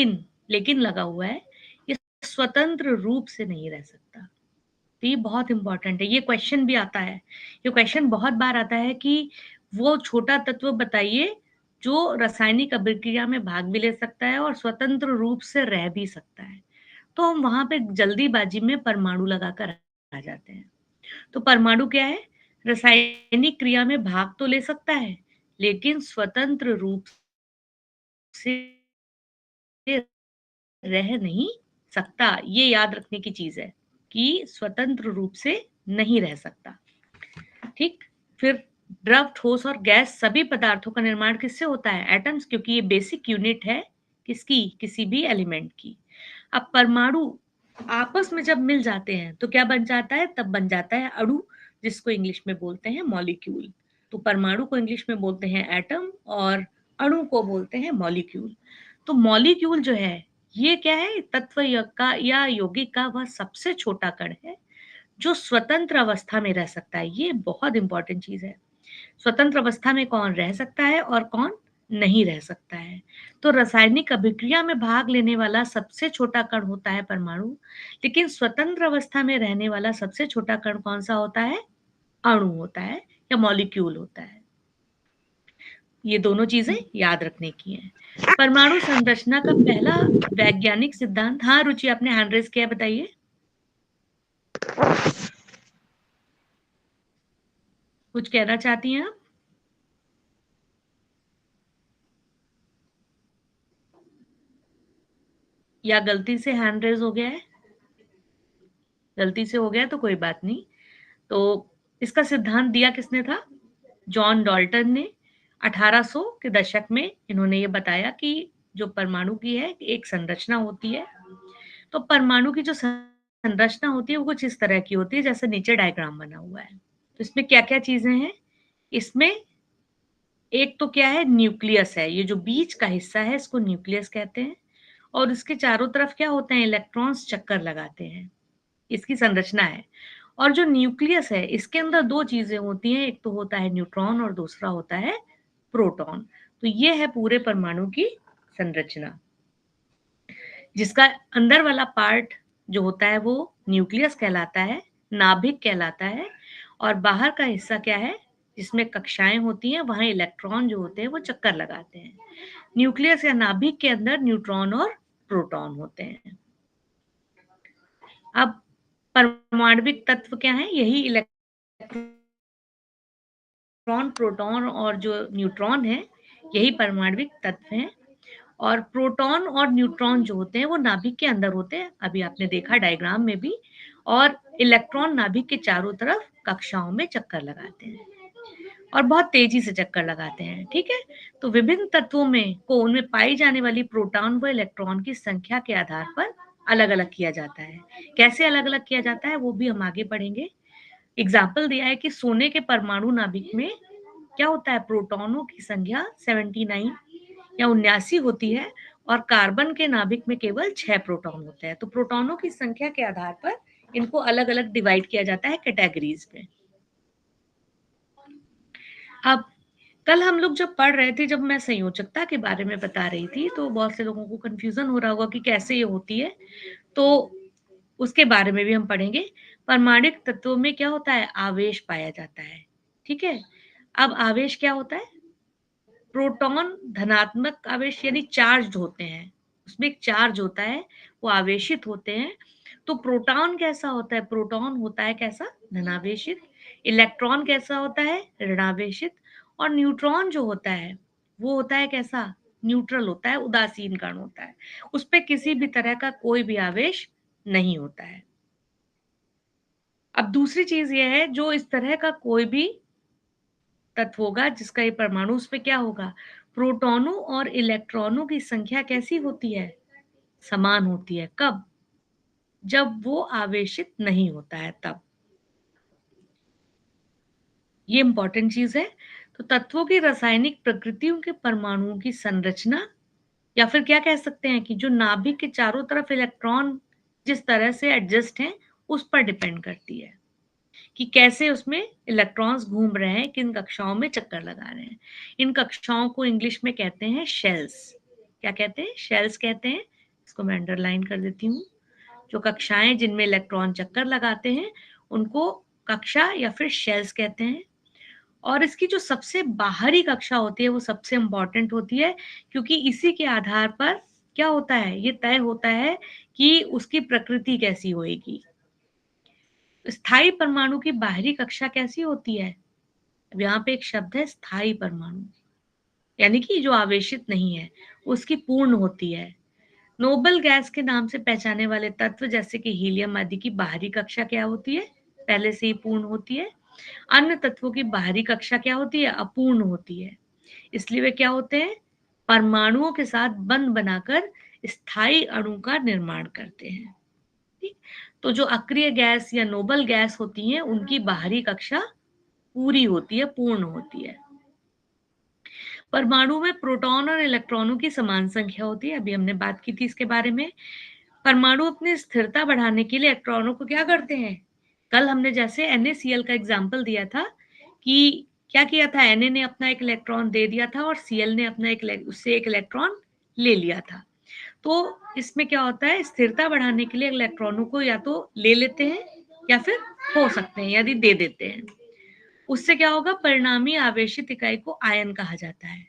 लेकिन लेकिन लगा हुआ है, ये स्वतंत्र रूप से नहीं रह सकता। तो ये बहुत इंपॉर्टेंट है, ये क्वेश्चन भी आता है, ये क्वेश्चन बहुत बार आता है कि वो छोटा तत्व बताइए जो रासायनिक अभिक्रिया में भाग भी ले सकता है और स्वतंत्र रूप से रह भी सकता है। तो हम वहां पे जल्दीबाजी में परमाणु लगाकर आ जाते हैं। तो परमाणु क्या है? रासायनिक क्रिया में भाग तो ले सकता है, लेकिन स्वतंत्र रूप से रह नहीं सकता। ये याद रखने की चीज है कि स्वतंत्र रूप से नहीं रह सकता। ठीक। फिर द्रव, ठोस और गैस सभी पदार्थों का निर्माण किससे होता है? एटम्स, क्योंकि ये बेसिक यूनिट है किसकी? किसी भी एलिमेंट की। अब परमाणु आपस में जब मिल जाते हैं तो क्या बन जाता है? तब बन जाता है अणु, जिसको इंग्लिश में बोलते हैं मॉलिक्यूल। तो परमाणु को इंग्लिश में बोलते हैं एटम और अणु को बोलते हैं मॉलिक्यूल। तो मॉलिक्यूल जो है ये क्या है? तत्व का या यौगिक का वह सबसे छोटा कण है जो स्वतंत्र अवस्था में रह सकता है। ये बहुत इंपॉर्टेंट चीज है। स्वतंत्र अवस्था में कौन रह सकता है और कौन नहीं रह सकता है। तो रासायनिक अभिक्रिया में भाग लेने वाला सबसे छोटा कण होता है परमाणु, लेकिन स्वतंत्र अवस्था में रहने वाला सबसे छोटा कण कौन सा होता है? अणु होता है या मॉलिक्यूल होता है। ये दोनों चीजें याद रखने की हैं। परमाणु संरचना का पहला वैज्ञानिक सिद्धांत, हाँ रुचि आपने हैंड रेज किया, बताइए। कुछ कहना चाहती हैं आप? या गलती से हैंड रेज हो गया है? गलती से हो गया तो कोई बात नहीं। तो इसका सिद्धांत दिया किसने था? जॉन डाल्टन ने। 1800 के दशक में इन्होंने ये बताया कि जो परमाणु की है एक संरचना होती है। तो परमाणु की जो संरचना होती है वो कुछ इस तरह की होती है जैसे नीचे डायग्राम बना हुआ है। तो इसमें क्या क्या चीजें हैं? इसमें एक तो क्या है? न्यूक्लियस है। ये जो बीच का हिस्सा है इसको न्यूक्लियस कहते हैं। और इसके चारों तरफ क्या होते हैं? इलेक्ट्रॉन्स चक्कर लगाते हैं। इसकी संरचना है। और जो न्यूक्लियस है इसके अंदर दो चीजें होती हैं, एक तो होता है न्यूट्रॉन और दूसरा होता है प्रोटॉन। तो ये है पूरे परमाणु की संरचना, जिसका अंदर वाला पार्ट जो होता है वो न्यूक्लियस कहलाता है, नाभिक कहलाता है। और बाहर का हिस्सा क्या है? जिसमें कक्षाएं होती हैं, वहां इलेक्ट्रॉन जो होते हैं वो चक्कर लगाते हैं। न्यूक्लियस या नाभिक के अंदर न्यूट्रॉन और प्रोटॉन होते हैं। अब परमाणविक तत्व क्या है? यही इलेक्ट्रॉन, प्रोटॉन और जो न्यूट्रॉन है, यही परमाणविक तत्व हैं। और प्रोटॉन और न्यूट्रॉन जो होते हैं वो नाभिक के अंदर होते हैं, अभी आपने देखा डायग्राम में भी। और इलेक्ट्रॉन नाभिक के चारों तरफ कक्षाओं में चक्कर लगाते हैं और बहुत तेजी से चक्कर लगाते हैं। ठीक है। तो विभिन्न तत्वों में को उनमें पाई जाने वाली प्रोटॉन व इलेक्ट्रॉन की संख्या के आधार पर अलग अलग किया जाता है। कैसे अलग अलग किया जाता है वो भी हम आगे पढ़ेंगे। एग्जाम्पल दिया है कि सोने के परमाणु नाभिक में क्या होता है? प्रोटॉनों की संख्या 79 या 79 होती है और कार्बन के नाभिक में केवल 6 प्रोटॉन होते हैं। तो प्रोटॉनों की संख्या के आधार पर इनको अलग अलग डिवाइड किया जाता है कैटेगरीज में। अब कल हम लोग जब पढ़ रहे थे, जब मैं संयोजकता के बारे में बता रही थी, तो बहुत से लोगों को कंफ्यूजन हो रहा होगा कि कैसे ये होती है। तो उसके बारे में भी हम पढ़ेंगे। परमाणुक तत्वों में क्या होता है? आवेश पाया जाता है। ठीक है। अब आवेश क्या होता है? प्रोटॉन धनात्मक आवेश यानी चार्ज होते हैं, उसमें एक चार्ज होता है, वो आवेशित होते हैं। तो प्रोटॉन कैसा होता है? प्रोटॉन होता है कैसा? धनावेशित। इलेक्ट्रॉन कैसा होता है? ऋणावेशित। और न्यूट्रॉन जो होता है वो होता है कैसा? न्यूट्रल होता है, उदासीन कण होता है, उस पर किसी भी तरह का कोई भी आवेश नहीं होता है। अब दूसरी चीज ये है, जो इस तरह का कोई भी तत्व होगा जिसका ये परमाणु, उसमें क्या होगा? प्रोटॉनों और इलेक्ट्रॉनों की संख्या कैसी होती है? समान होती है। कब? जब वो आवेशित नहीं होता है तब। ये इंपॉर्टेंट चीज है। तो तत्वों की रासायनिक प्रकृतियों के परमाणुओं की संरचना, या फिर क्या कह सकते हैं कि जो नाभिक के चारों तरफ इलेक्ट्रॉन जिस तरह से एडजस्ट हैं उस पर डिपेंड करती है कि कैसे उसमें इलेक्ट्रॉन्स घूम रहे हैं, किन कक्षाओं में चक्कर लगा रहे हैं। इन कक्षाओं को इंग्लिश में कहते हैं शेल्स। क्या कहते हैं? शेल्स कहते हैं। इसको मैं अंडरलाइन कर देती हूँ। जो कक्षाएं जिनमें इलेक्ट्रॉन चक्कर लगाते हैं उनको कक्षा या फिर शेल्स कहते हैं। और इसकी जो सबसे बाहरी कक्षा होती है वो सबसे इम्पोर्टेंट होती है, क्योंकि इसी के आधार पर क्या होता है, ये तय होता है कि उसकी प्रकृति कैसी होएगी। स्थायी परमाणु की बाहरी कक्षा कैसी होती है? अब यहाँ पे एक शब्द है स्थायी परमाणु, यानी कि जो आवेशित नहीं है, उसकी पूर्ण होती है। नोबल गैस के नाम से पहचाने वाले तत्व जैसे कि हीलियम आदि की बाहरी कक्षा क्या होती है? पहले से ही पूर्ण होती है। अन्य तत्वों की बाहरी कक्षा क्या होती है? अपूर्ण होती है। इसलिए वे क्या होते हैं? परमाणुओं के साथ बंध बनाकर स्थायी अणु का निर्माण करते हैं। ठीक? तो जो अक्रिय गैस या नोबल गैस होती हैं उनकी बाहरी कक्षा पूरी होती है, पूर्ण होती है। परमाणु में प्रोटॉन और इलेक्ट्रॉनों की समान संख्या होती है। अभी हमने बात की थी इसके बारे में। परमाणु अपनी स्थिरता बढ़ाने के लिए इलेक्ट्रॉनों को क्या करते हैं? कल हमने जैसे NaCl का एग्जाम्पल दिया था कि क्या किया था, Na ने अपना एक इलेक्ट्रॉन दे दिया था और Cl ने अपना उससे एक इलेक्ट्रॉन ले लिया था। तो इसमें क्या होता है, स्थिरता बढ़ाने के लिए इलेक्ट्रॉनों को या तो ले लेते हैं या फिर खो सकते हैं, यदि दे देते हैं। उससे क्या होगा, परिणामी आवेशित इकाई को आयन कहा जाता है।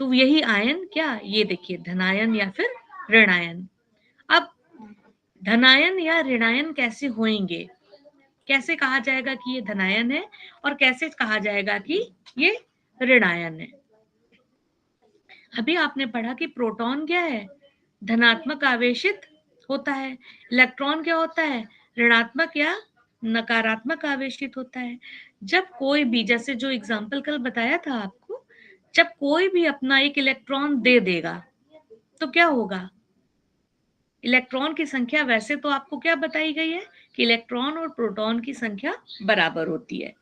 तो यही आयन क्या, ये देखिए धनायन या फिर ऋणायन। अब धनायन या ऋणायन कैसे होंगे, कैसे कहा जाएगा कि ये धनायन है और कैसे कहा जाएगा कि ये ऋणायन है? अभी आपने पढ़ा कि प्रोटॉन क्या है, धनात्मक आवेशित होता है। इलेक्ट्रॉन क्या होता है, ऋणात्मक या नकारात्मक आवेशित होता है। जब कोई भी, जैसे जो एग्जाम्पल कल बताया था आपको, जब कोई भी अपना एक इलेक्ट्रॉन दे देगा तो क्या होगा, इलेक्ट्रॉन की संख्या वैसे तो आपको क्या बताई गई है कि इलेक्ट्रॉन और प्रोटॉन की संख्या बराबर होती है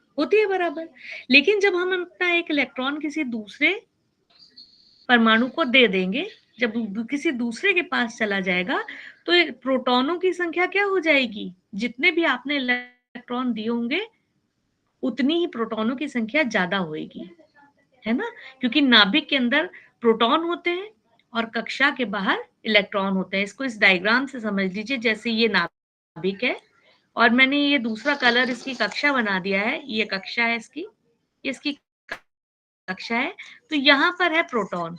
बराबर। लेकिन जब हम अपना एक इलेक्ट्रॉन किसी दूसरे परमाणु को दे देंगे, जब किसी दूसरे के पास चला जाएगा तो प्रोटॉनों की संख्या क्या हो जाएगी, जितने भी आपने इलेक्ट्रॉन दिए होंगे उतनी ही प्रोटॉनों की संख्या ज्यादा होगी, है ना? क्योंकि नाभिक के अंदर प्रोटॉन होते हैं और कक्षा के बाहर इलेक्ट्रॉन होते हैं। इसको इस डायग्राम से समझ लीजिए, जैसे ये नाभिक है और मैंने ये दूसरा कलर इसकी कक्षा बना दिया है, ये कक्षा है इसकी कक्षा है। तो यहाँ पर है प्रोटॉन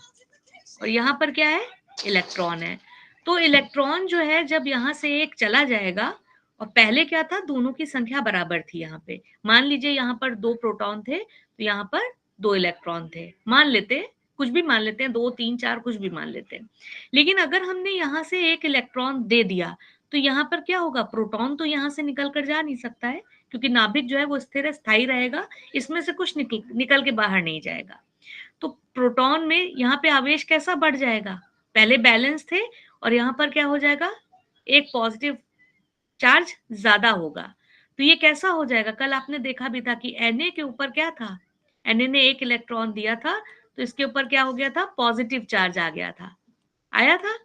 और यहाँ पर क्या है, इलेक्ट्रॉन है। तो इलेक्ट्रॉन जो है जब यहाँ से एक चला जाएगा, और पहले क्या था, दोनों की संख्या बराबर थी। यहाँ पे मान लीजिए यहाँ पर 2 प्रोटॉन थे तो यहाँ पर 2 इलेक्ट्रॉन थे, मान लेते हैं, कुछ भी मान लेते हैं, 2 3 4 कुछ भी मान लेते हैं। लेकिन अगर हमने यहाँ से एक इलेक्ट्रॉन दे दिया तो यहाँ पर क्या होगा, प्रोटॉन तो यहाँ से निकल कर जा नहीं सकता है, क्योंकि नाभिक जो है वो स्थिर स्थायी रहेगा, इसमें से कुछ निकल के बाहर नहीं जाएगा। तो प्रोटॉन में यहाँ पे आवेश कैसा बढ़ जाएगा, पहले बैलेंस थे और यहाँ पर क्या हो जाएगा, एक पॉजिटिव चार्ज ज्यादा होगा। तो ये कैसा हो जाएगा, कल आपने देखा भी था कि Na के ऊपर क्या था, Na ने एक इलेक्ट्रॉन दिया था तो इसके ऊपर क्या हो गया था, पॉजिटिव चार्ज आ गया था, आया था।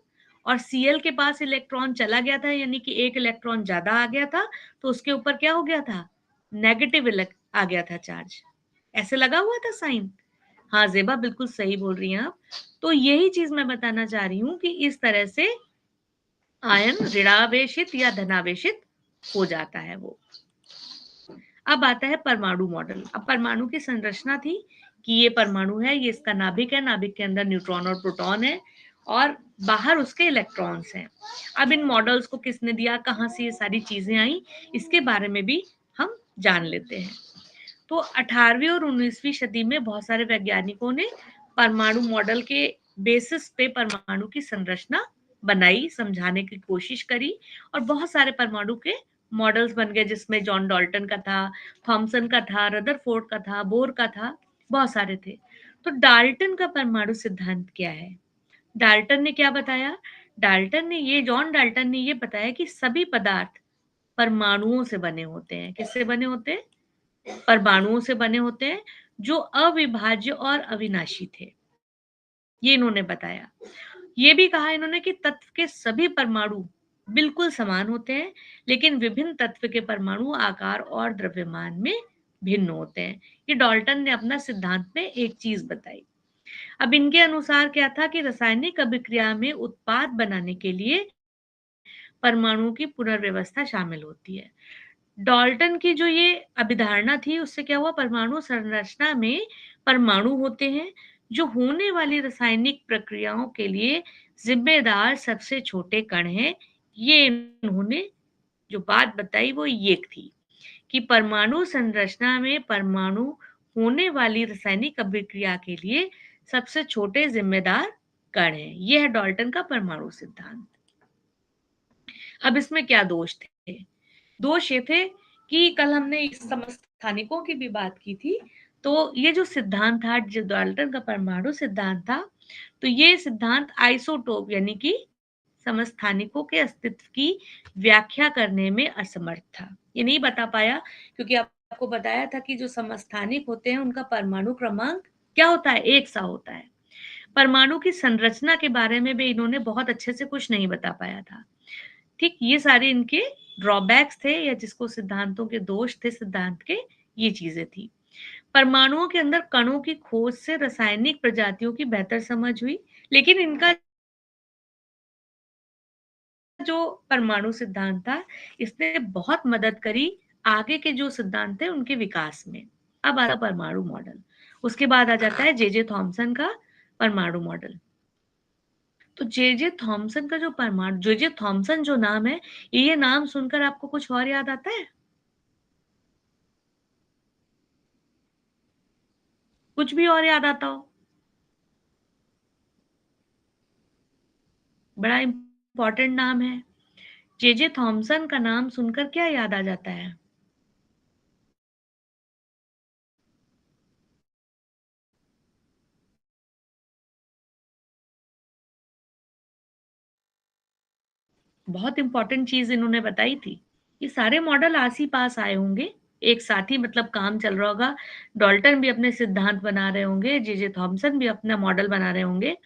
और Cl के पास इलेक्ट्रॉन चला गया था, यानी कि एक इलेक्ट्रॉन ज्यादा आ गया था, तो उसके ऊपर क्या हो गया था, नेगेटिव आ गया था चार्ज, ऐसे लगा हुआ था साइन। हाँ जेबा बिल्कुल सही बोल रही हैं आप। तो यही चीज मैं बताना चाह रही हूँ कि इस तरह से आयन ऋणावेशित या धनावेशित हो जाता है वो। अब आता है परमाणु मॉडल। अब परमाणु की संरचना थी कि ये परमाणु है, ये इसका नाभिक है, नाभिक के अंदर न्यूट्रॉन और प्रोटॉन है और बाहर उसके इलेक्ट्रॉन्स हैं। अब इन मॉडल्स को किसने दिया, कहाँ से ये सारी चीजें आई, इसके बारे में भी हम जान लेते हैं। तो 18वीं और 19वीं सदी में बहुत सारे वैज्ञानिकों ने परमाणु मॉडल के बेसिस पे परमाणु की संरचना बनाई, समझाने की कोशिश करी और बहुत सारे परमाणु के मॉडल्स बन गए, जिसमें जॉन डाल्टन का था, थॉमसन का था, रदरफोर्ड का था, बोर का था, बहुत सारे थे। तो डाल्टन का परमाणु सिद्धांत क्या है, डाल्टन ने क्या बताया, जॉन डाल्टन ने ये बताया कि सभी पदार्थ परमाणुओं से बने होते हैं। किससे बने होते हैं, परमाणुओं से बने होते हैं, जो अविभाज्य और अविनाशी थे, ये इन्होंने बताया। ये भी कहा इन्होंने कि तत्व के सभी परमाणु बिल्कुल समान होते हैं, लेकिन विभिन्न तत्व के परमाणु आकार और द्रव्यमान में भिन्न होते हैं। ये डाल्टन ने अपना सिद्धांत में एक चीज बताई। अब इनके अनुसार क्या था कि रासायनिक अभिक्रिया में उत्पाद बनाने के लिए परमाणुओं की पुनर्व्यवस्था शामिल होती है। डाल्टन की जो ये अभिधारणा थी, उससे क्या हुआ, परमाणु संरचना में परमाणु होते हैं जो होने वाली रासायनिक प्रक्रियाओं के लिए जिम्मेदार सबसे छोटे कण हैं। ये इन्होंने जो बात बताई वो ये थी कि परमाणु संरचना में परमाणु होने वाली रासायनिक अभिक्रिया के लिए सबसे छोटे जिम्मेदार कण हैं। यह है डाल्टन का परमाणु सिद्धांत। अब इसमें क्या दोष थे? दोष ये थे कि कल हमने समस्थानिकों की भी बात की थी, तो ये जो सिद्धांत था, जो डाल्टन का परमाणु सिद्धांत था, तो ये सिद्धांत आइसोटोप यानी कि समस्थानिकों के अस्तित्व की व्याख्या करने में असमर्थ था। ये नहीं बता पाया क्योंकि आपको बताया था कि जो समस्थानिक होते हैं उनका परमाणु क्रमांक क्या होता है, एक सा होता है। परमाणु की संरचना के बारे में भी इन्होंने बहुत अच्छे से कुछ नहीं बता पाया था। ठीक, ये सारे इनके ड्रॉबैक्स थे या जिसको सिद्धांतों के दोष थे सिद्धांत के, ये चीजें थी। परमाणुओं के अंदर कणों की खोज से रासायनिक प्रजातियों की बेहतर समझ हुई, लेकिन इनका जो परमाणु सिद्धांत था, इसने बहुत मदद करी आगे के जो सिद्धांत थे उनके विकास में। अब आता परमाणु मॉडल, उसके बाद आ जाता है जे थॉमसन का परमाणु मॉडल। तो जे थॉमसन का जो परमाणु, जे थॉमसन जो नाम है, ये नाम सुनकर आपको कुछ और याद आता है? कुछ भी और याद आता हो? बड़ा इंपॉर्टेंट नाम है। जे थॉमसन का नाम सुनकर क्या याद आ जाता है? बहुत इंपॉर्टेंट चीज इन्होंने बताई थी। ये सारे मॉडल आस ही पास आए होंगे, एक साथ ही मतलब काम चल रहा होगा। डाल्टन भी अपने सिद्धांत बना रहे होंगे, जे थॉमसन भी अपना मॉडल बना रहे होंगे।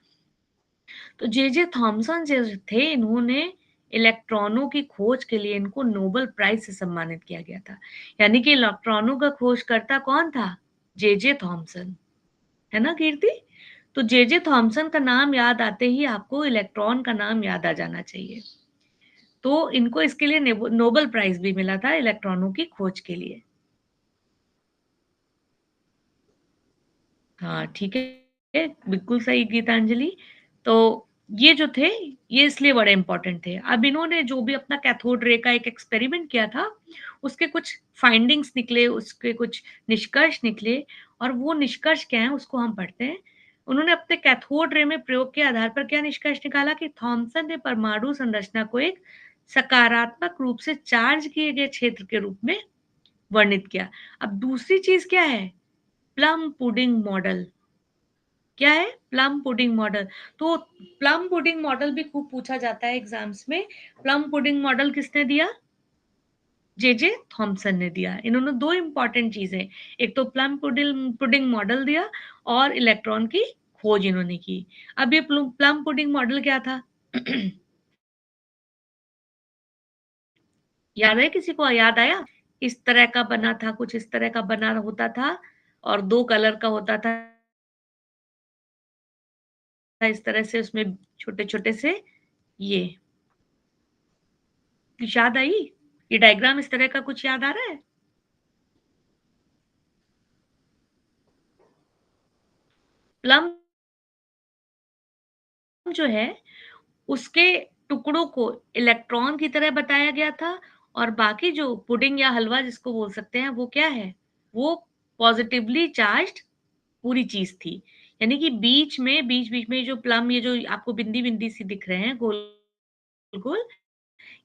तो जे थॉमसन जो थे, इन्होंने इलेक्ट्रॉनों की खोज के लिए इनको नोबेल प्राइज से सम्मानित किया गया था। यानी कि इलेक्ट्रॉनों का खोजकर्ता कौन था? जे थॉमसन, है ना कीर्ति? तो जे थॉमसन का नाम याद आते ही आपको इलेक्ट्रॉन का नाम याद आ जाना चाहिए। तो इनको इसके लिए नोबेल प्राइज भी मिला था इलेक्ट्रॉनों की खोज के लिए। हाँ, ठीक है, बिल्कुल सही गीतांजलि। तो ये जो थे, ये इसलिए बड़े इंपॉर्टेंट थे। अब इन्होंने जो भी अपना कैथोड रे का एक एक्सपेरिमेंट किया था, उसके कुछ फाइंडिंग्स निकले, उसके कुछ निष्कर्ष निकले, और वो निष्कर्ष क्या हैं उसको हम पढ़ते हैं। उन्होंने अपने कैथोड रे में प्रयोग के आधार पर क्या निष्कर्ष निकाला कि थॉमसन ने परमाणु संरचना को एक सकारात्मक रूप से चार्ज किए गए क्षेत्र के रूप में वर्णित किया। अब दूसरी चीज क्या है? Plum pudding model. क्या है? Plum pudding model. तो प्लम पुडिंग मॉडल भी खूब पूछा जाता है एग्जाम्स में। प्लम पुडिंग मॉडल किसने दिया? जे थॉमसन ने दिया। इन्होंने दो इंपॉर्टेंट चीजें, एक तो प्लम पुडिंग पुडिंग मॉडल दिया और इलेक्ट्रॉन की खोज इन्होंने की। अब ये प्लम पुडिंग मॉडल क्या था? याद है? किसी को याद आया? इस तरह का बना था, कुछ इस तरह का बना होता था, और दो कलर का होता था इस तरह से, उसमें छोटे छोटे से ये, कुछ याद आई? ये डायग्राम इस तरह का कुछ याद आ रहा है? प्लम जो है, उसके टुकड़ों को इलेक्ट्रॉन की तरह बताया गया था, और बाकी जो पुडिंग या हलवा जिसको बोल सकते हैं, वो क्या है? वो पॉजिटिवली चार्ज्ड पूरी चीज थी। यानी कि बीच बीच में जो प्लम, ये जो आपको बिंदी बिंदी सी दिख रहे हैं गोल गोल,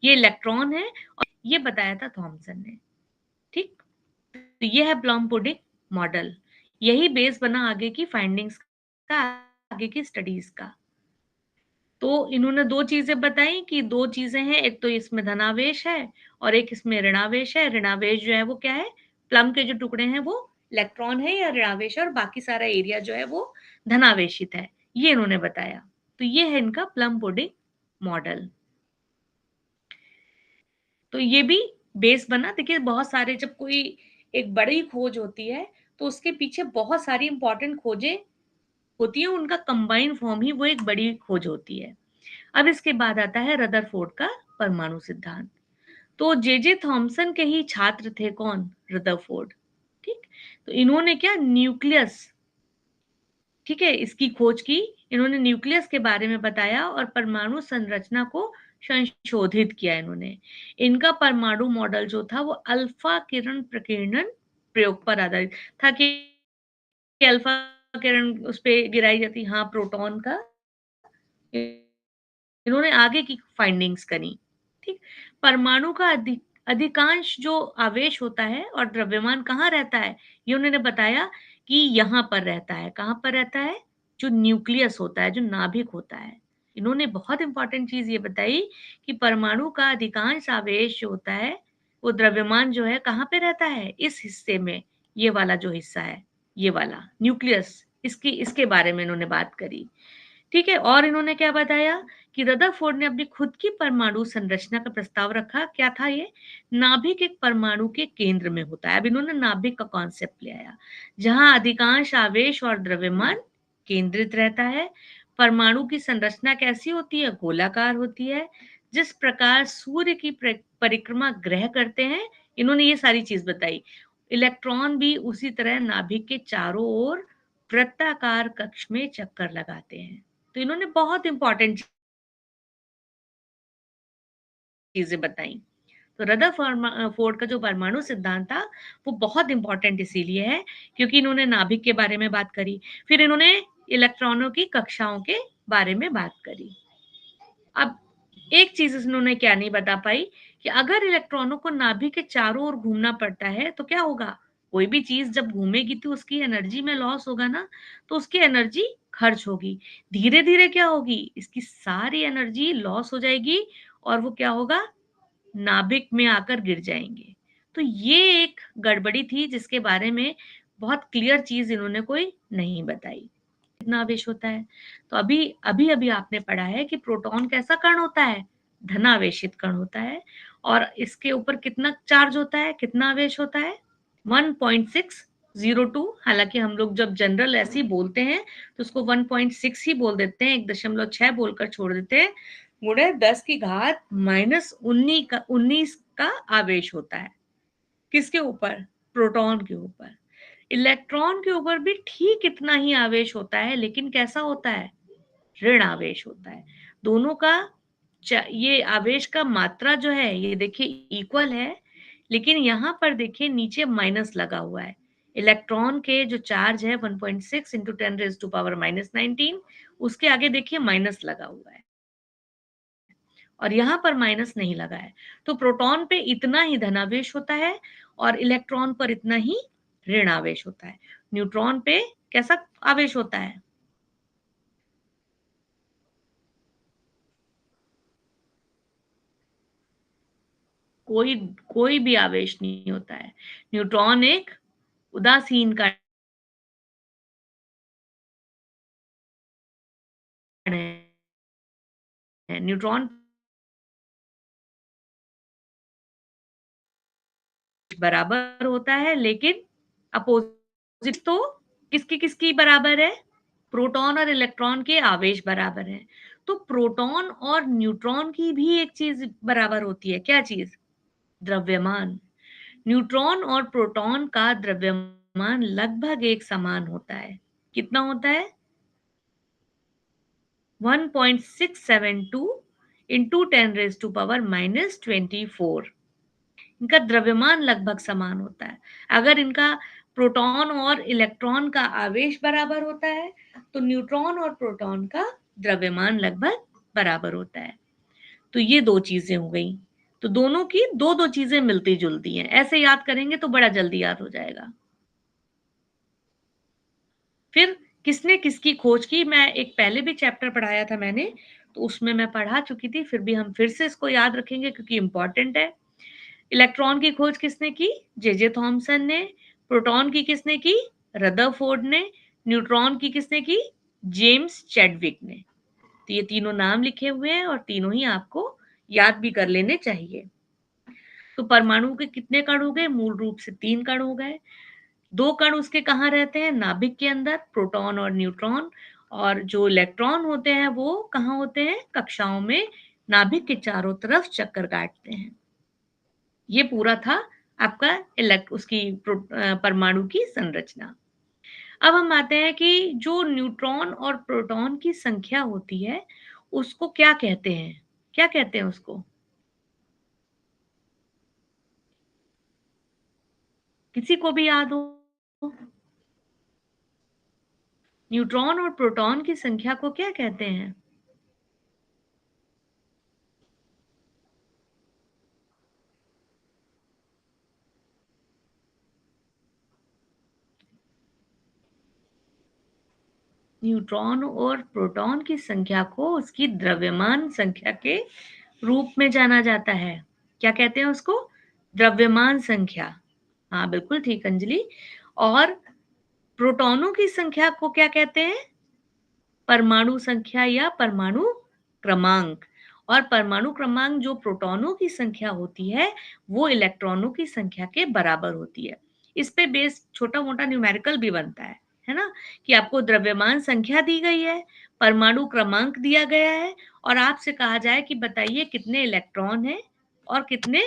ये इलेक्ट्रॉन है, और ये बताया था थॉमसन ने। ठीक, तो ये है प्लम पुडिंग मॉडल। यही बेस बना आगे की फाइंडिंग्स का, आगे की स्टडीज का। तो इन्होंने दो चीजें बताई कि दो चीजें हैं, एक तो इसमें धनावेश है और एक इसमें ऋणावेश है। ऋणावेश जो है वो क्या है? प्लम के जो टुकड़े हैं वो इलेक्ट्रॉन है या ऋणावेश है, और बाकी सारा एरिया जो है वो धनावेशित है। ये इन्होंने बताया। तो ये है इनका प्लम पुडिंग मॉडल। तो ये भी बेस बना। देखिए, बहुत सारे, जब कोई एक बड़ी खोज होती है तो उसके पीछे बहुत सारी इंपॉर्टेंट खोजें होती है, उनका कंबाइन फॉर्म ही वो एक बड़ी खोज होती है। अब इसके बाद आता है रदरफोर्ड का परमाणु सिद्धांत। तो जे थॉमसन के ही छात्र थे कौन? रदरफोर्ड। ठीक, तो इन्होंने क्या न्यूक्लियस, ठीक है, इसकी खोज की। इन्होंने न्यूक्लियस के बारे में बताया और परमाणु संरचना को संशोधित किया इन्होंने। इनका परमाणु मॉडल जो था वो अल्फा किरण प्रकीर्णन प्रयोग पर आधारित था कि अल्फा किरण उस पे गिराई जाती, हाँ, प्रोटॉन का इन्होंने आगे की फाइंडिंग्स करी। ठीक, परमाणु का अधिकांश जो आवेश होता है और द्रव्यमान कहाँ रहता है, ये उन्होंने बताया कि यहाँ पर रहता है। कहाँ पर रहता है? जो न्यूक्लियस होता है, जो नाभिक होता है। इन्होंने बहुत इंपॉर्टेंट चीज ये बताई कि परमाणु का अधिकांश आवेश जो होता है, वो द्रव्यमान जो है कहाँ पे रहता है? इस हिस्से में, ये वाला जो हिस्सा है, ये वाला न्यूक्लियस, इसके बारे में इन्होंने बात करी। ठीक है, और इन्होंने क्या बताया कि रदरफोर्ड ने अपनी खुद की परमाणु संरचना का प्रस्ताव रखा। क्या था ये? नाभिक एक परमाणु के केंद्र में होता है। अब इन्होंने नाभिक का कॉन्सेप्ट ले आया, जहां अधिकांश आवेश और द्रव्यमान केंद्रित रहता है। परमाणु की संरचना कैसी होती है? गोलाकार होती है। जिस प्रकार सूर्य की परिक्रमा ग्रह करते हैं, इन्होंने ये सारी चीज बताई। इलेक्ट्रॉन भी उसी तरह नाभिक के चारों ओर वृत्ताकार कक्ष में चक्कर लगाते हैं। तो इन्होंने बहुत इंपॉर्टेंट चीजें बताई। तो रदरफोर्ड का जो परमाणु सिद्धांत था वो बहुत इंपॉर्टेंट इसीलिए है क्योंकि इन्होंने नाभिक के बारे में बात करी, फिर इन्होंने इलेक्ट्रॉनों की कक्षाओं के बारे में बात करी। अब एक चीज इन्होंने क्या नहीं बता पाई कि अगर इलेक्ट्रॉनों को नाभिक के चारों ओर घूमना पड़ता है तो क्या होगा? कोई भी चीज जब घूमेगी तो उसकी एनर्जी में लॉस होगा ना, तो उसकी एनर्जी खर्च होगी। धीरे धीरे क्या होगी? इसकी सारी एनर्जी लॉस हो जाएगी और वो क्या होगा? नाभिक में आकर गिर जाएंगे। तो ये एक गड़बड़ी थी जिसके बारे में बहुत क्लियर चीज इन्होंने कोई नहीं बताई। कितना आवेश होता है? तो अभी अभी अभी आपने पढ़ा है कि प्रोटॉन कैसा कण होता है? धनावेशित कण होता है। और इसके ऊपर कितना चार्ज होता है? कितना आवेश होता है? 1.602। हालांकि हम लोग जब जनरल ऐसे ही बोलते हैं तो उसको 1.6 ही बोल देते हैं, 1.6 बोलकर छोड़ देते हैं। गुणे 10 की घात -19 का आवेश होता है। किसके ऊपर? प्रोटॉन के ऊपर। इलेक्ट्रॉन के ऊपर भी ठीक इतना ही आवेश होता है, लेकिन कैसा होता है? ऋण आवेश होता है। दोनों का ये आवेश का मात्रा जो है ये देखिए इक्वल है, लेकिन यहाँ पर देखिए नीचे माइनस लगा हुआ है। इलेक्ट्रॉन के जो चार्ज है 1.6 इंटू 10⁻⁻19, उसके आगे देखिए माइनस लगा हुआ है और यहाँ पर माइनस नहीं लगा है। तो प्रोटॉन पे इतना ही धनावेश होता है और इलेक्ट्रॉन पर इतना ही ऋण आवेश होता है। न्यूट्रॉन पे कैसा आवेश होता है? कोई कोई भी आवेश नहीं होता है। न्यूट्रॉन एक उदासीन कण है। न्यूट्रॉन बराबर होता है, लेकिन अपोजिट तो किसकी किसकी बराबर है? प्रोटॉन और इलेक्ट्रॉन के आवेश बराबर हैं। तो प्रोटॉन और न्यूट्रॉन की भी एक चीज बराबर होती है। क्या चीज? द्रव्यमान। न्यूट्रॉन और प्रोटॉन का द्रव्यमान लगभग एक समान होता है। कितना होता है? 1.672 इंटू 10⁻⁻24। इनका द्रव्यमान लगभग समान होता है। अगर इनका प्रोटॉन और इलेक्ट्रॉन का आवेश बराबर होता है तो न्यूट्रॉन और प्रोटॉन का द्रव्यमान लगभग बराबर होता है। तो ये दो चीजें हो गई। तो दोनों की दो दो चीजें मिलती जुलती हैं। ऐसे याद करेंगे तो बड़ा जल्दी याद हो जाएगा। फिर किसने किसकी खोज की? मैं एक पहले भी चैप्टर पढ़ाया था मैंने, तो उसमें मैं पढ़ा चुकी थी, फिर भी हम फिर से इसको याद रखेंगे क्योंकि इंपॉर्टेंट है। इलेक्ट्रॉन की खोज किसने की? जे थॉमसन ने। प्रोटॉन की किसने की? रदरफोर्ड ने। न्यूट्रॉन की किसने की? जेम्स चैडविक ने। तो ये तीनों नाम लिखे हुए हैं और तीनों ही आपको याद भी कर लेने चाहिए। तो परमाणु के कितने कण हो गए? मूल रूप से 3 कण हो गए। 2 कण उसके कहाँ रहते हैं? नाभिक के अंदर, प्रोटॉन और न्यूट्रॉन। और जो इलेक्ट्रॉन होते हैं वो कहाँ होते हैं? कक्षाओं में नाभिक के चारों तरफ चक्कर काटते हैं। ये पूरा था आपका परमाणु की संरचना। अब हम आते हैं कि जो न्यूट्रॉन और प्रोटॉन की संख्या होती है, उसको क्या कहते हैं? क्या कहते हैं उसको? किसी को भी याद हो? न्यूट्रॉन और प्रोटॉन की संख्या को क्या कहते हैं? न्यूट्रॉन और प्रोटॉन की संख्या को उसकी द्रव्यमान संख्या के रूप में जाना जाता है। क्या कहते हैं उसको? द्रव्यमान संख्या। हाँ, बिल्कुल ठीक अंजलि। और प्रोटॉनों की संख्या को क्या कहते हैं? परमाणु संख्या या परमाणु क्रमांक। और परमाणु क्रमांक जो प्रोटॉनों की संख्या होती है, वो इलेक्ट्रॉनों की संख्या के बराबर होती है। इस पे बेस छोटा-मोटा न्यूमेरिकल भी बनता है ना? कि आपको द्रव्यमान संख्या दी गई है, परमाणु क्रमांक दिया गया है और आपसे कहा जाए कि बताइए कितने इलेक्ट्रॉन हैं और कितने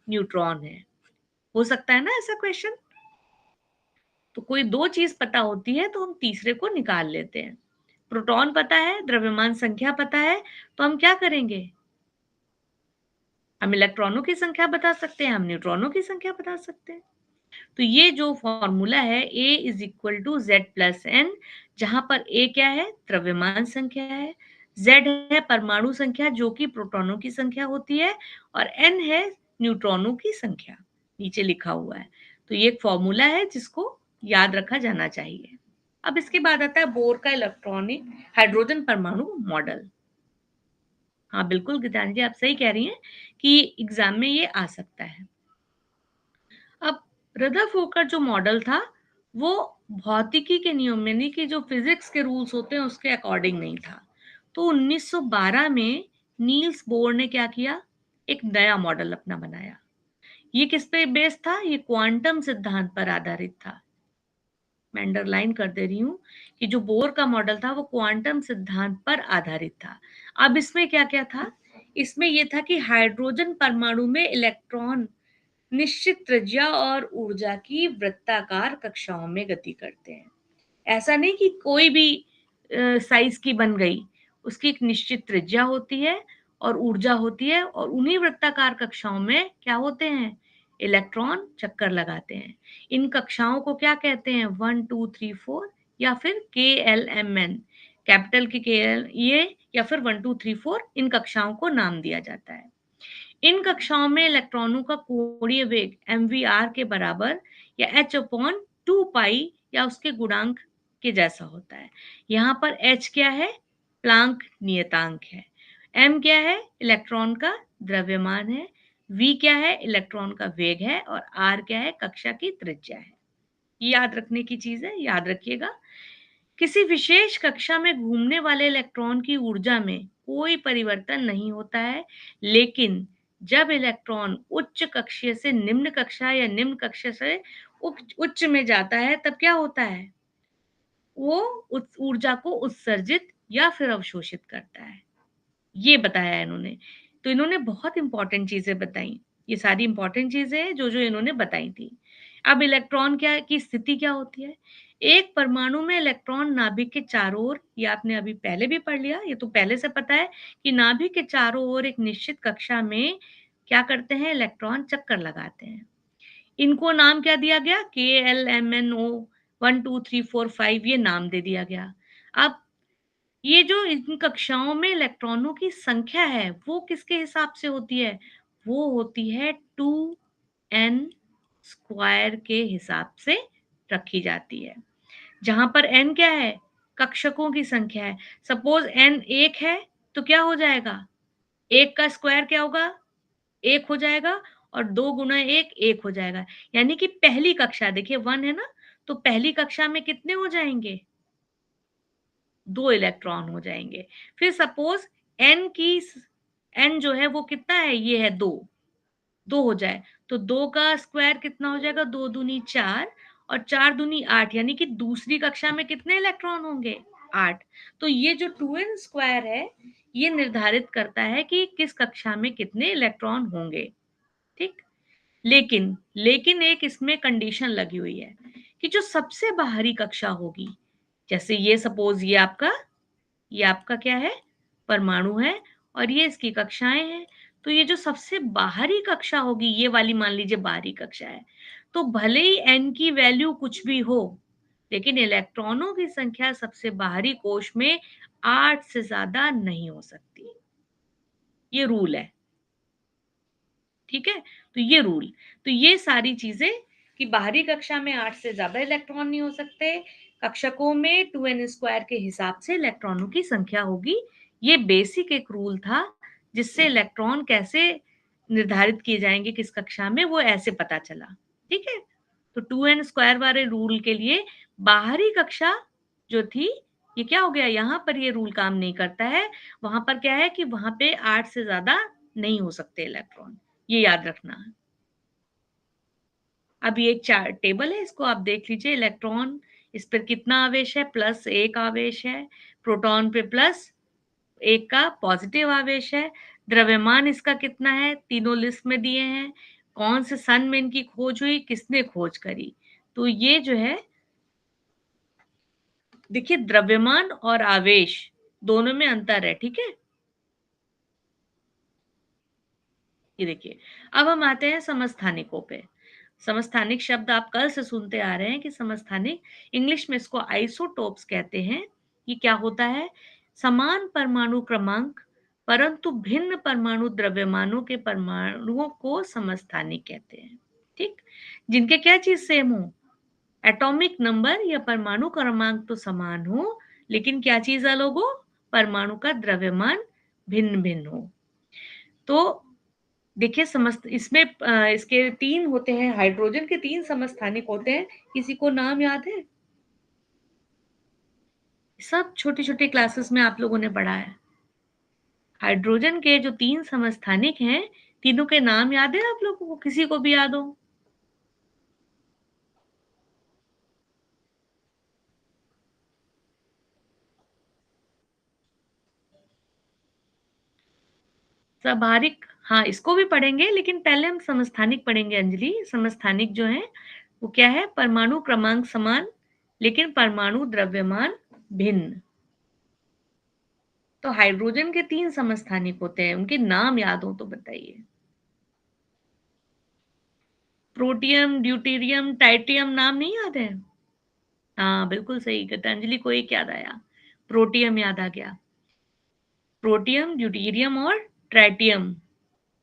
न्यूट्रॉन हैं। हो सकता है ना ऐसा क्वेश्चन? तो कोई 2 चीज़ पता होती है तो हम तीसरे को निकाल लेते हैं। प्रोटॉन पता है, द्रव्यमान संख्या पता है, तो हम क्या करेंगे? हम इलेक्ट्रॉनों की संख्या बता सकते हैं, हम न्यूट्रॉनों की संख्या बता सकते हैं। तो ये जो फ़ॉर्मूला है A is equal to Z plus N, जहाँ पर A क्या है? द्रव्यमान संख्या है, Z है परमाणु संख्या जो कि प्रोटॉनों की संख्या होती है और N है न्यूट्रॉनों की संख्या, नीचे लिखा हुआ है। तो ये एक फ़ॉर्मूला है जिसको याद रखा जाना चाहिए। अब इसके बाद आता है बोर का इलेक्ट्रॉनिक हाइड्रोजन परमाणु मॉडल। हाँ, बिल्कुल गीतांजलि आप सही कह रही हैं कि एग्ज़ाम में ये आ सकता है। अब रदरफोर्ड का जो मॉडल था, वो भौतिकी के नियम यानी कि जो फिज़िक्स के रूल्स होते हैं उसके अकॉर्डिंग नहीं था। तो 1912 में नील्स बोर ने क्या किया? एक नया मॉडल अपना बनाया। ये किस पे बेस्ड था? ये क्वांटम सिद्धांत पर आधारित था। मैं अंडरलाइन कर दे रही हूँ कि जो बोर का मॉडल था वो क्वांटम सिद्धांत पर आधारित था। अब इसमें क्या-क्या था? इसमें ये था कि हाइड्रोजन परमाणु में इलेक्ट्रॉन निश्चित त्रिज्या और ऊर्जा की वृत्ताकार कक्षाओं में गति करते हैं। ऐसा नहीं कि कोई भी साइज़ की बन गई, उसकी एक निश्चित त्रिज्या होती है और ऊर्जा होती है और उन्हीं वृत्ताकार कक्षाओं में क्या होते हैं? इलेक्ट्रॉन चक्कर लगाते हैं। इन कक्षाओं को क्या कहते हैं? 1, 2, 3, 4 या फिर KLMN, कैपिटल की KL ये या फिर 1, 2, 3, 4 इन कक्षाओं को नाम दिया जाता है। इन कक्षाओं में इलेक्ट्रॉनों का कोणीय वेग mvr के बराबर या h अपॉन 2 पाई या उसके गुणांक के जैसा होता है। यहाँ पर h क्या है? प्लांक नियतांक है। m क्या है? इलेक्ट्रॉन का द्रव्यमान है। v क्या है? इलेक्ट्रॉन का वेग है और r क्या है? कक्षा की त्रिज्या है। ये याद रखने की चीज़ है, याद रखिएगा। किसी विशेष कक्षा में घूमने वाले इलेक्ट्रॉन की ऊर्जा में कोई परिवर्तन नहीं होता है, लेकिन जब इलेक्ट्रॉन उच्च कक्षीय से निम्न कक्षा या निम्न कक्षा से उच्च में जाता है, तब क्या होता है? वो उस ऊर्जा को उत्सर्जित या फिर अवशोषित करता है। ये बताया इन्होंने। तो इन्होंने बहुत इम्पोर्टेंट चीज़ें बताई। ये सारी इम्पोर्टेंट चीज़ें हैं जो इन्होंने बताई थी। अब इलेक्ट्रॉन क्या की स्थिति क्या होती है? एक परमाणु में इलेक्ट्रॉन नाभिक के चारों ओर, ये आपने अभी पहले भी पढ़ लिया, ये तो पहले से पता है कि नाभिक के चारों ओर एक निश्चित कक्षा में क्या करते हैं? इलेक्ट्रॉन चक्कर लगाते हैं। इनको नाम क्या दिया गया? KLMNO 1, 2, 3, 4, 5 ये नाम दे दिया गया। अब ये जो इन कक्षाओं में इलेक्ट्रॉनों की संख्या है, वो किसके हिसाब से होती है? वो होती है 2n स्क्वायर के हिसाब से रखी जाती है। जहाँ पर n क्या है? कक्षकों की संख्या है। सपोज़ n 1 है, तो क्या हो जाएगा? 1 का स्क्वायर क्या होगा? 1 हो जाएगा और 2 गुना 1, 1 हो जाएगा। यानी कि पहली कक्षा देखिए 1 है ना, तो पहली कक्षा में कितने हो जाएँगे? 2 इलेक्ट्रॉन हो जाएँगे। फिर सपोज़ n की स n जो है वो कितना है? ये है 2, 2 हो जाए, तो 2 का स्क्वायर कितना हो जाएगा? 2 दूनी 4 और 4 दूनी 8, यानी कि दूसरी कक्षा में कितने इलेक्ट्रॉन होंगे? 8। तो ये जो 2n स्क्वायर है, ये निर्धारित करता है कि किस कक्षा में कितने इलेक्ट्रॉन होंगे, ठीक? लेकिन एक इसमें कंडीशन लगी हुई है कि जो सबसे बाहरी कक्षा होगी, जैसे ये सपोज ये आपका क्या है? परमाणु है और ये इसकी कक्षाएं हैं। तो ये जो सबसे बाहरी कक्षा होगी, ये वाली मान लीजिए बाहरी कक्षा है, तो भले ही n की वैल्यू कुछ भी हो, लेकिन इलेक्ट्रॉनों की संख्या सबसे बाहरी कोश में 8 से ज्यादा नहीं हो सकती। ये रूल है, ठीक है? तो ये रूल, तो ये सारी चीजें कि बाहरी कक्षा में 8 से ज्यादा इलेक्ट्रॉन नहीं हो सकते, कक्षकों में 2n स्क्वायर के हिसाब से इलेक्ट्रॉनों की संख्या होगी। ये बेसिक एक रूल था जिससे इलेक्ट्रॉन कैसे निर्धारित किए जाएंगे किस कक्षा में, वो ऐसे पता चला, ठीक है? तो 2n स्क्वायर वाले रूल के लिए बाहरी कक्षा जो थी, ये क्या हो गया, यहाँ पर ये रूल काम नहीं करता है। वहां पर क्या है कि वहां पे 8 से ज्यादा नहीं हो सकते इलेक्ट्रॉन, ये याद रखना है। अब ये एक चार टेबल है, इसको आप देख लीजिए। इलेक्ट्रॉन, इस पर कितना आवेश है? +1 आवेश है। प्रोटॉन पे +1 का पॉजिटिव आवेश है। द्रव्यमान इसका कितना है? तीनों लिस्ट में दिए हैं। कौन से सन में इनकी खोज हुई, किसने खोज करी? तो ये जो है, देखिए द्रव्यमान और आवेश दोनों में अंतर है, ठीक है? ये देखिए, अब हम आते हैं समस्थानिकों पे। समस्थानिक शब्द आप कल से सुनते आ रहे हैं कि समस्थानिक, इंग्लिश में इसको आइसोटोप्स कहते हैं। ये क्या होता है? समान परमाणु क्रमांक परंतु भिन्न परमाणु द्रव्यमानों के परमाणुओं को समस्थानिक कहते हैं, ठीक? जिनके क्या चीज सेम हो, एटॉमिक नंबर या परमाणु क्रमांक तो समान हो, लेकिन क्या चीज अलग हो? परमाणु का द्रव्यमान भिन्न भिन्न हो। तो देखिए समस्त इसमें इसके 3 होते हैं, हाइड्रोजन के 3 समस्थानिक होते हैं। किसी को नाम याद है? सब छोटी छोटी क्लासेस में आप लोगों ने पढ़ा है। हाइड्रोजन के जो 3 समस्थानिक हैं, तीनों के नाम याद है आप लोगों को? किसी को भी याद हो? स्वाभाविक, हाँ इसको भी पढ़ेंगे, लेकिन पहले हम समस्थानिक पढ़ेंगे अंजलि। समस्थानिक जो है वो क्या है? परमाणु क्रमांक समान लेकिन परमाणु द्रव्यमान भिन्न। तो हाइड्रोजन के 3 समस्थानिक होते हैं, उनके नाम याद हो तो बताइए। प्रोटियम, ड्यूटेरियम, टाइटियम, नाम नहीं याद है? हाँ बिल्कुल सही, गीतांजलि को एक याद आया, प्रोटियम याद आ गया। प्रोटियम, ड्यूटेरियम और ट्राइटियम,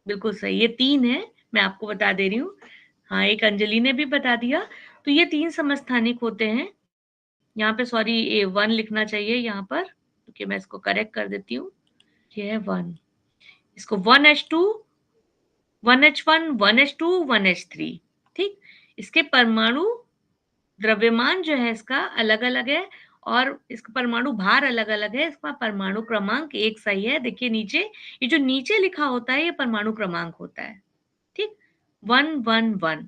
बिल्कुल सही, ये 3 है। मैं आपको बता दे रही हूँ, हाँ एक अंजलि ने भी बता दिया। तो ये 3 समस्थानिक होते हैं। यहाँ पे सॉरी, ये 1 लिखना चाहिए यहाँ पर, क्योंकि मैं इसको करेक्ट कर देती हूँ। ये है 1, इसको 1h2, 1h1, 1h2, 1h3, ठीक? इसके परमाणु द्रव्यमान जो है इसका अलग अलग है और इसका परमाणु भार अलग अलग है। इसका परमाणु क्रमांक एक सही है। देखिए नीचे, ये जो नीचे लिखा होता है ये परमाणु क्रमांक होता है, ठीक? 111,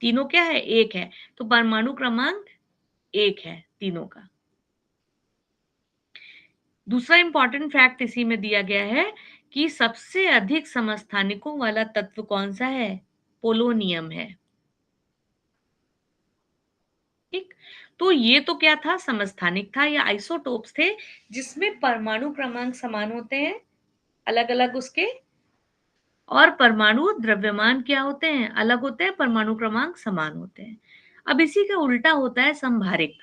तीनों क्या है? एक है, तो परमाणु क्रमांक एक है तीनों का। दूसरा इंपॉर्टेंट फैक्ट इसी में दिया गया है कि सबसे अधिक समस्थानिकों वाला तत्व कौन सा है? पोलोनियम है, ठीक? तो ये तो क्या था? समस्थानिक था या आइसोटोप्स थे, जिसमें परमाणु क्रमांक समान होते हैं अलग अलग उसके, और परमाणु द्रव्यमान क्या होते हैं? अलग होते हैं, परमाणु क्रमांक समान होते हैं। अब इसी का उल्टा होता है संभारिक,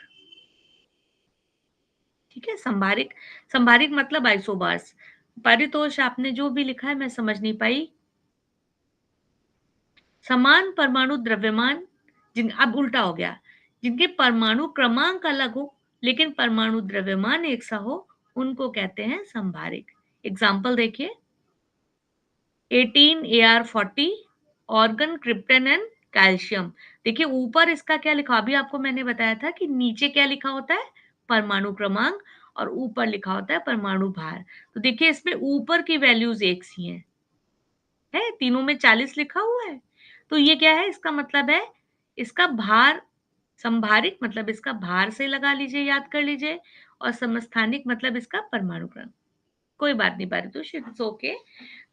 ठीक है? संभारिक, संभारिक मतलब आइसोबार्स। परितोष आपने जो भी लिखा है मैं समझ नहीं पाई। समान परमाणु द्रव्यमान, जिन अब उल्टा हो गया, जिनके परमाणु क्रमांक अलग हो लेकिन परमाणु द्रव्यमान एक सा हो, उनको कहते हैं संभारिक। एग्जाम्पल देखिए, 18Ar40, organ, krypton and calcium. देखिए ऊपर इसका क्या लिखा, अभी आपको मैंने बताया था कि नीचे क्या लिखा होता है? परमाणु क्रमांक, और ऊपर लिखा होता है परमाणु भार। तो देखिए इसमें ऊपर की वैल्यूज एक सी हैं, है तीनों में 40 लिखा हुआ है। तो ये क्या है? इसका मतलब है इसका भार संभारिक मतलब इसका भार से लगा लीजिए, याद कर लीजिए, और समस्थानिक मतलब इसका परमाणु क्रम। कोई बात नहीं पारितोष, इट्स ओके।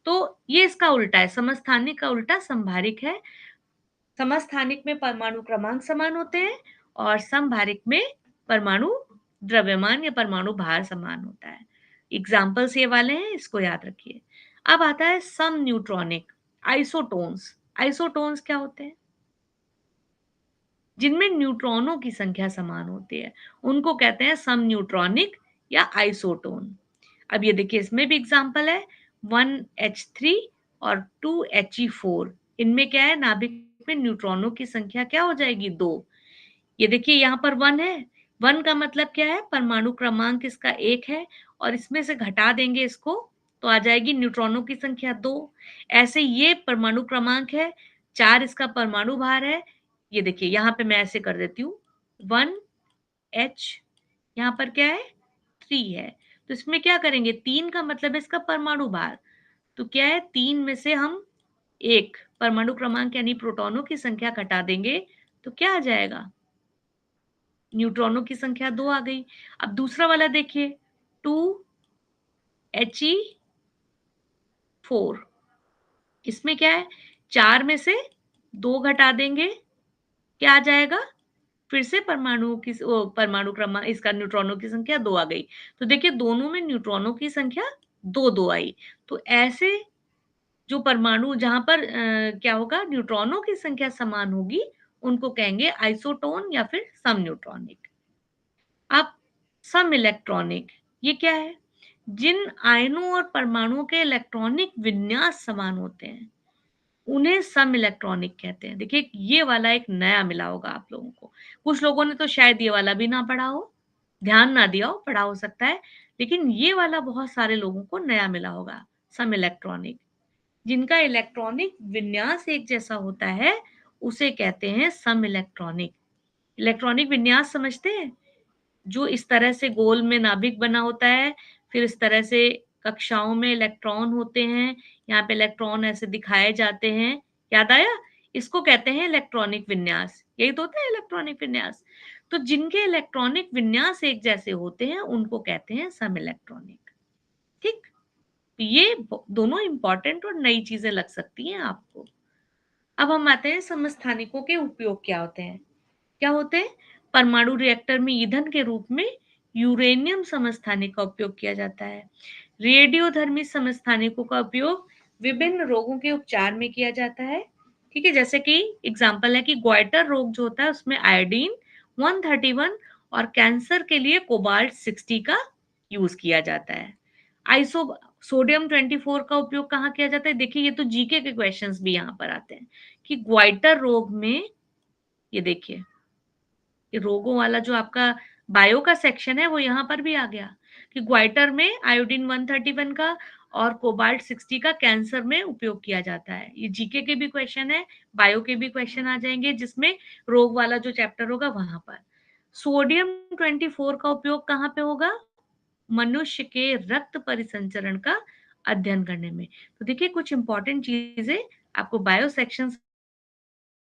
तो ये इसका उल्टा है, समस्थानिक का उल्टा संभारिक है। समस्थानिक में परमाणु क्रमांक समान होते हैं और समभारिक में परमाणु द्रव्यमान या परमाणु भार समान होता है। एग्जाम्पल्स ये वाले हैं, इसको याद रखिए। अब आता है सम न्यूट्रॉनिक आइसोटोन्स। आइसोटोन्स क्या होते हैं? जिनमें न्यूट्रॉनों की संख्या समान होती है, उनको कहते हैं सम न्यूट्रॉनिक या आइसोटोन। अब ये देखिए, इसमें भी एग्जाम्पल है, 1H3 और 2He4। इनमें क्या है, नाभिक में न्यूट्रॉनों की संख्या क्या हो जाएगी, 2। ये देखिए यहाँ पर 1 है, 1 का मतलब क्या है, परमाणु क्रमांक इसका 1 है, और इसमें से घटा देंगे इसको तो आ जाएगी न्यूट्रॉनों की संख्या 2। ऐसे ये परमाणु क्रमांक है, 4 इसका परमाणु भार है। ये देखिए यहाँ पे मैं ऐसे कर देती हूँ, 1H, यहाँ पर क्या है, 3 है। तो इसमें क्या करेंगे, 3 का मतलब है इसका परमाणु भार, तो क्या है, 3 में से हम 1 परमाणु क्रमांक यानी प्रोटॉनों की संख्या घटा देंगे तो क्या आ जाएगा, न्यूट्रॉनों की संख्या 2 आ गई। अब दूसरा वाला देखिए, 2He4, इसमें क्या है, 4 में से 2 घटा देंगे, क्या आ जाएगा, फिर से परमाणु की परमाणु क्रमांक, इसका न्यूट्रॉनों की संख्या 2 आ गई। तो देखिए दोनों में न्यूट्रॉनों की संख्या 2-2 आई। तो ऐसे जो परमाणु जहां पर क्या होगा, न्यूट्रॉनों की संख्या समान होगी, उनको कहेंगे आइसोटोन या फिर सम न्यूट्रॉनिक। अब सम इलेक्ट्रॉनिक, ये क्या है, जिन आयनों और परमाणुओं के इलेक्ट्रॉनिक विन्यास समान होते हैं, उन्हें सम इलेक्ट्रॉनिक कहते हैं। देखिए ये वाला एक नया मिला होगा आप लोगों को, कुछ लोगों ने तो शायद ये वाला भी ना पढ़ा हो, ध्यान ना दिया हो, पढ़ा हो सकता है, लेकिन ये वाला बहुत सारे लोगों को नया मिला होगा, सम इलेक्ट्रॉनिक। जिनका इलेक्ट्रॉनिक विन्यास एक जैसा होता है, उसे कहते हैं सम इलेक्ट्रॉनिक। इलेक्ट्रॉनिक विन्यास समझते हैं, जो इस तरह से गोल में नाभिक बना होता है, फिर इस तरह से कक्षाओं में इलेक्ट्रॉन होते हैं, यहाँ पे इलेक्ट्रॉन ऐसे दिखाए जाते हैं, याद आया, इसको कहते हैं इलेक्ट्रॉनिक विन्यास। यही तो होता है इलेक्ट्रॉनिक विन्यास। तो जिनके इलेक्ट्रॉनिक विन्यास एक जैसे होते हैं, उनको कहते हैं सम इलेक्ट्रॉनिक। ठीक, ये दोनों इंपॉर्टेंट और नई चीजें लग सकती हैं आपको। अब हम आते हैं समस्थानिकों के उपयोग क्या होते हैं। क्या होते हैं, परमाणु रिएक्टर में ईंधन के रूप में यूरेनियम समस्थानिक का उपयोग किया जाता है। रेडियोधर्मी समस्थानिकों का उपयोग विभिन्न रोगों के उपचार में किया जाता है। ठीक है, जैसे कि एग्जांपल है कि ग्वाइटर रोग जो होता है उसमें आयोडीन 131 और कैंसर के लिए कोबाल्ट 60 का यूज किया जाता है। आइसो सोडियम 24 का उपयोग कहाँ किया जाता है, देखिए ये तो जीके के क्वेश्चंस भी यहाँ पर आते हैं कि ग्वाइटर रोग में, ये देखिए ये रोगों वाला जो आपका बायो का सेक्शन है वो यहाँ पर भी आ गया कि ग्वाइटर में आयोडीन 131 का और कोबाल्ट 60 का कैंसर में उपयोग किया जाता है। ये जीके के भी क्वेश्चन है, बायो के भी क्वेश्चन आ जाएंगे, जिसमें रोग वाला जो चैप्टर होगा वहां पर। सोडियम 24 का उपयोग कहाँ पे होगा, मनुष्य के रक्त परिसंचरण का अध्ययन करने में। तो देखिए कुछ इंपॉर्टेंट चीजें आपको बायो सेक्शन से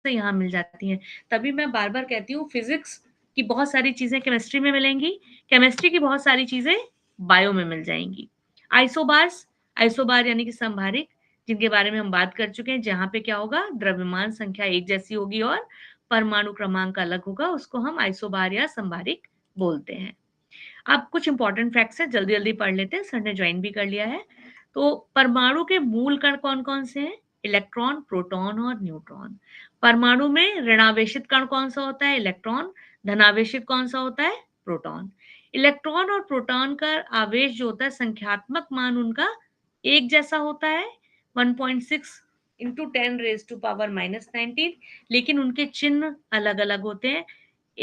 यहाँ मिल जाती हैं। तभी मैं बार बार कहती हूँ, फिजिक्स की बहुत सारी चीजें केमिस्ट्री में मिलेंगी, केमिस्ट्री की बहुत सारी चीजें बायो में मिल जाएंगी। आइसोबार्स, आइसोबार यानी कि संभारिक, जिनके बारे में हम बात कर चुके हैं, जहां पे क्या होगा, द्रव्यमान संख्या एक जैसी होगी और परमाणु क्रमांक अलग होगा, उसको हम आइसोबार या संभारिक बोलते हैं। अब कुछ इंपॉर्टेंट फैक्ट्स हैं, जल्दी जल्दी पढ़ लेते हैं, सर ने ज्वाइन भी कर लिया है। तो परमाणु के मूल कण कौन कौन से हैं, इलेक्ट्रॉन, प्रोटॉन और न्यूट्रॉन। परमाणु में ऋणावेशित कण कौन सा होता है, इलेक्ट्रॉन। धनावेशित कौन सा होता है, प्रोटॉन। इलेक्ट्रॉन और प्रोटॉन का आवेश जो होता है, संख्यात्मक मान उनका एक जैसा होता है, 1.6 इंटू 10 रेज टू पावर -19, लेकिन उनके चिन्ह अलग अलग होते हैं।